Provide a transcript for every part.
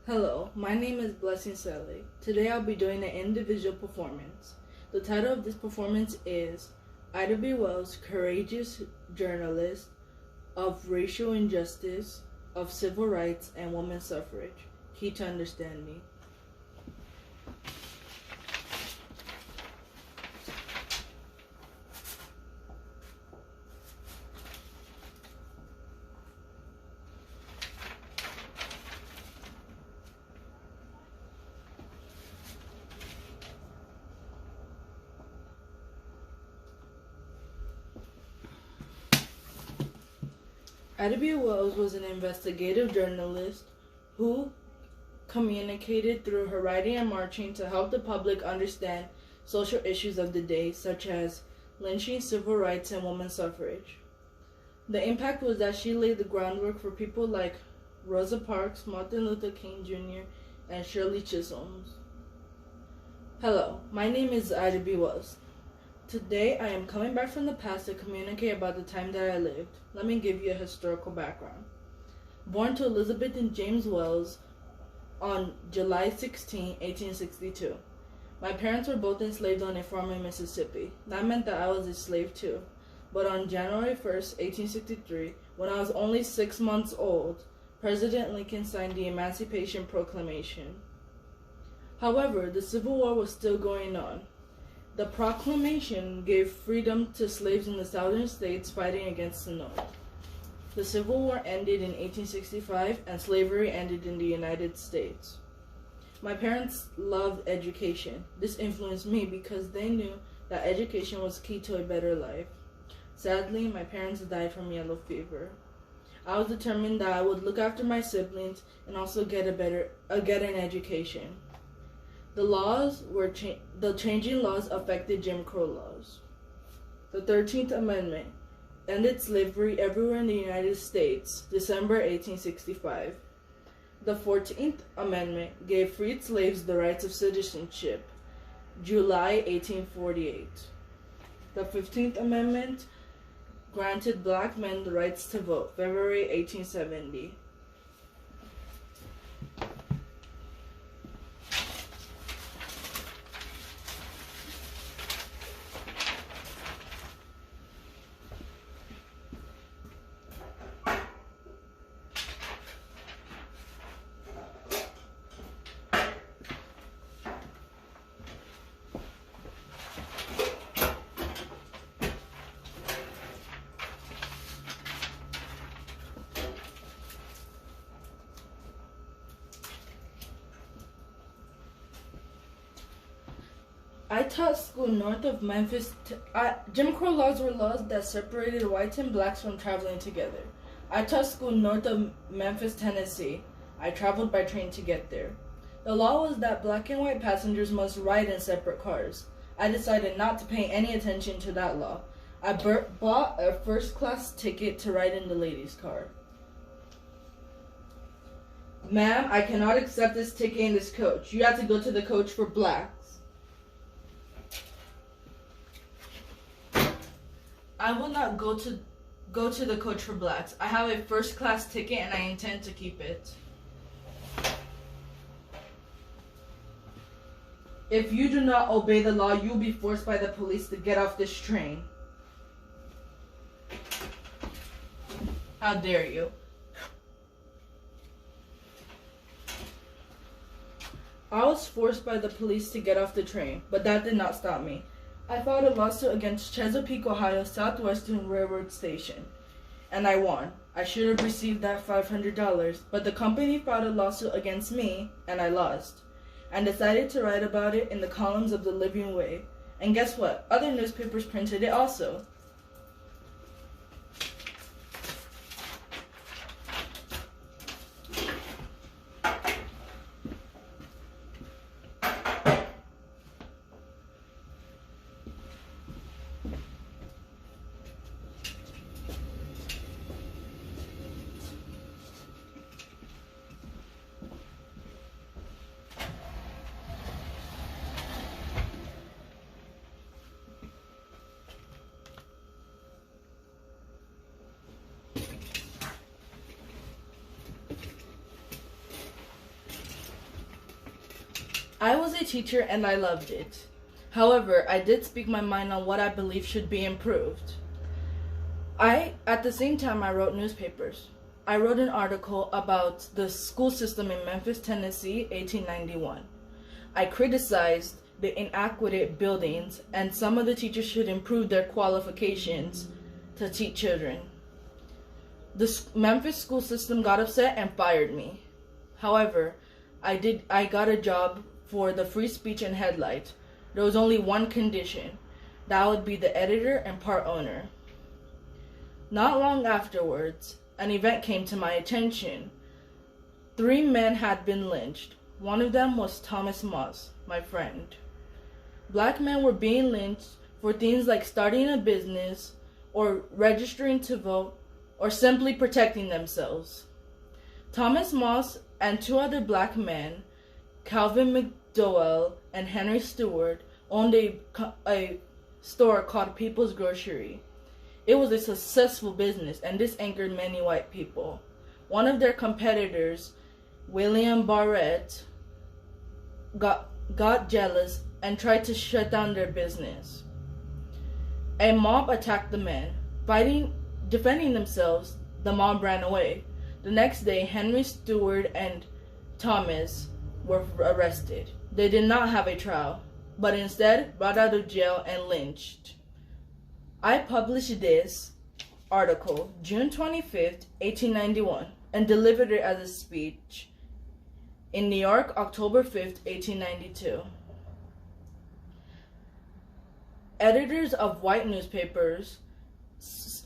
Hello, my name is Evelyn Sele. Today I'll be doing an individual performance. The title of this performance is Ida B. Wells, Courageous Journalist of Racial Injustice, of Civil Rights and Women's Suffrage. Key to understand me. Ida B. Wells was an investigative journalist who communicated through her writing and marching to help the public understand social issues of the day, such as lynching, civil rights, and women's suffrage. The impact was that she laid the groundwork for people like Rosa Parks, Martin Luther King Jr., and Shirley Chisholm. Hello, my name is Ida B. Wells. Today, I am coming back from the past to communicate about the time that I lived. Let me give you a historical background. Born to Elizabeth and James Wells on July 16, 1862. My parents were both enslaved on a farm in Mississippi. That meant that I was a slave too. But on January 1st, 1863, when I was only 6 months old, President Lincoln signed the Emancipation Proclamation. However, the Civil War was still going on. The proclamation gave freedom to slaves in the southern states fighting against the North. The Civil War ended in 1865 and slavery ended in the United States. My parents loved education. This influenced me because they knew that education was key to a better life. Sadly, my parents died from yellow fever. I was determined that I would look after my siblings and also get an education. The changing laws affected Jim Crow laws. The 13th Amendment ended slavery everywhere in the United States, December 1865. The 14th Amendment gave freed slaves the rights of citizenship, July 1848. The 15th Amendment granted black men the rights to vote, February 1870. I taught school north of Memphis. Jim Crow laws were laws that separated whites and blacks from traveling together. I taught school north of Memphis, Tennessee. I traveled by train to get there. The law was that black and white passengers must ride in separate cars. I decided not to pay any attention to that law. I bought a first-class ticket to ride in the ladies' car. Ma'am, I cannot accept this ticket in this coach. You have to go to the coach for blacks. I will not go to the coach for blacks. I have a first-class ticket and I intend to keep it. If you do not obey the law, you will be forced by the police to get off this train. How dare you? I was forced by the police to get off the train, but that did not stop me. I filed a lawsuit against Chesapeake, Ohio Southwestern Railroad Station, and I won. I should have received that $500, but the company filed a lawsuit against me, and I lost. I decided to write about it in the columns of the Living Way, and guess what? Other newspapers printed it also. I was a teacher and I loved it. However, I did speak my mind on what I believe should be improved. At the same time, I wrote newspapers. I wrote an article about the school system in Memphis, Tennessee, 1891. I criticized the inadequate buildings, and some of the teachers should improve their qualifications to teach children. The Memphis school system got upset and fired me. However, I got a job for the Free Speech and Headlight. There was only one condition. That would be the editor and part owner. Not long afterwards, an event came to my attention. 3 men had been lynched. One of them was Thomas Moss, my friend. Black men were being lynched for things like starting a business, or registering to vote, or simply protecting themselves. Thomas Moss and 2 other black men, Calvin McDowell and Henry Stewart, owned a store called People's Grocery. It was a successful business, and this angered many white people. One of their competitors, William Barrett, got jealous and tried to shut down their business. A mob attacked the men. Defending themselves, the mob ran away. The next day, Henry Stewart and Thomas were arrested. They did not have a trial, but instead brought out of jail and lynched. I published this article June 25th, 1891, and delivered it as a speech in New York, October 5th, 1892. Editors of white newspapers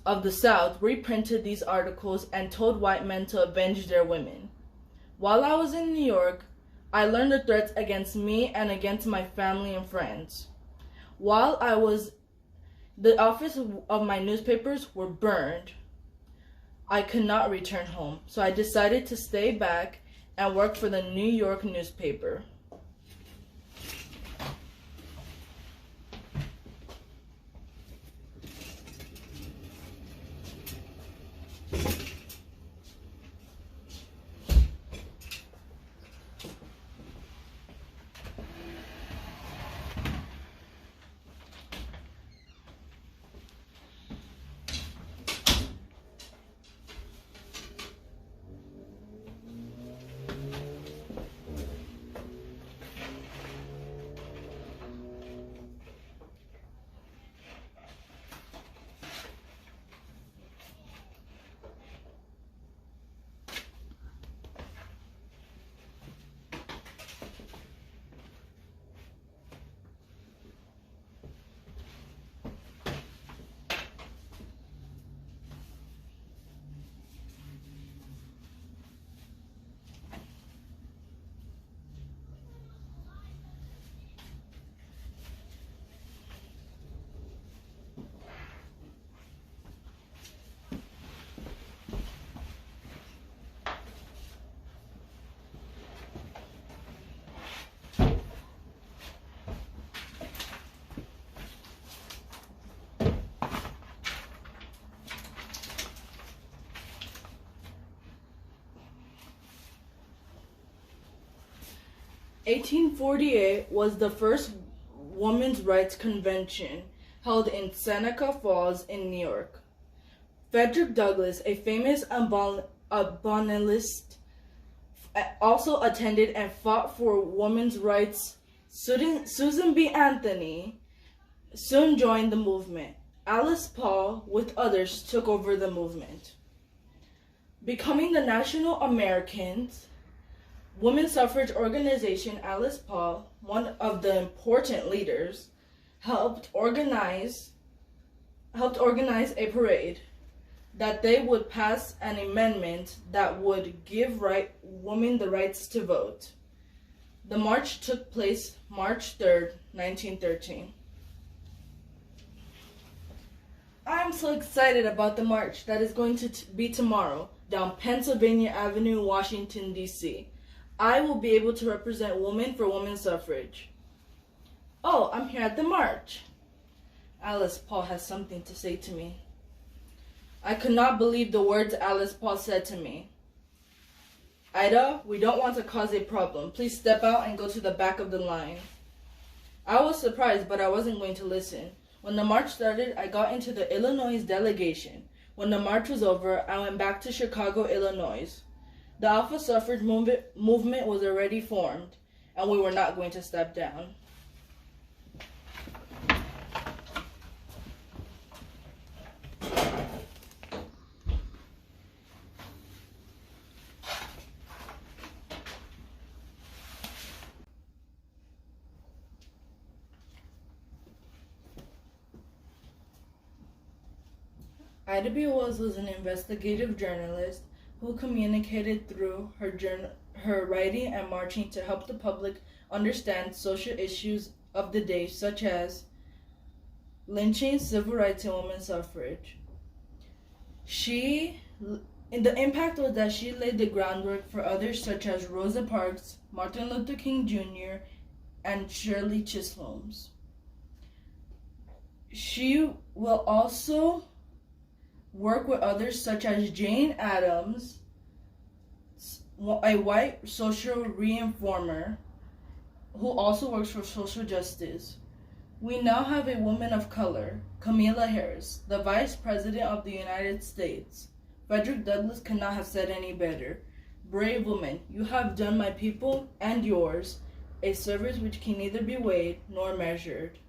of the South reprinted these articles and told white men to avenge their women. While I was in New York, I learned the threats against me and against my family and friends. The office of my newspapers were burned. I could not return home, so I decided to stay back and work for the New York newspaper. (1848) was the first women's rights convention held in Seneca Falls in New York. Frederick Douglass, a famous abolitionist, also attended and fought for women's rights. Susan B. Anthony soon joined the movement. Alice Paul, with others, took over the movement. Becoming the National Americans Women's Suffrage Organization, Alice Paul, one of the important leaders, helped organize a parade that they would pass an amendment that would give women the rights to vote. The march took place March 3rd, 1913. I'm so excited about the march that is going to be tomorrow down Pennsylvania Avenue, Washington, D.C. I will be able to represent women for women's suffrage. Oh, I'm here at the march. Alice Paul has something to say to me. I could not believe the words Alice Paul said to me. Ida, we don't want to cause a problem. Please step out and go to the back of the line. I was surprised, but I wasn't going to listen. When the march started, I got into the Illinois delegation. When the march was over, I went back to Chicago, Illinois. The Alpha Suffrage movement was already formed, and we were not going to step down. Ida B. Wells was an investigative journalist who communicated through her writing and marching to help the public understand social issues of the day, such as lynching, civil rights, and women's suffrage. The impact was that she laid the groundwork for others such as Rosa Parks, Martin Luther King Jr., and Shirley Chisholm's. She will also work with others such as Jane Addams, a white social reformer who also works for social justice. We now have a woman of color, Kamala Harris, the Vice President of the United States. Frederick Douglass could not have said any better. Brave woman, you have done my people and yours a service which can neither be weighed nor measured.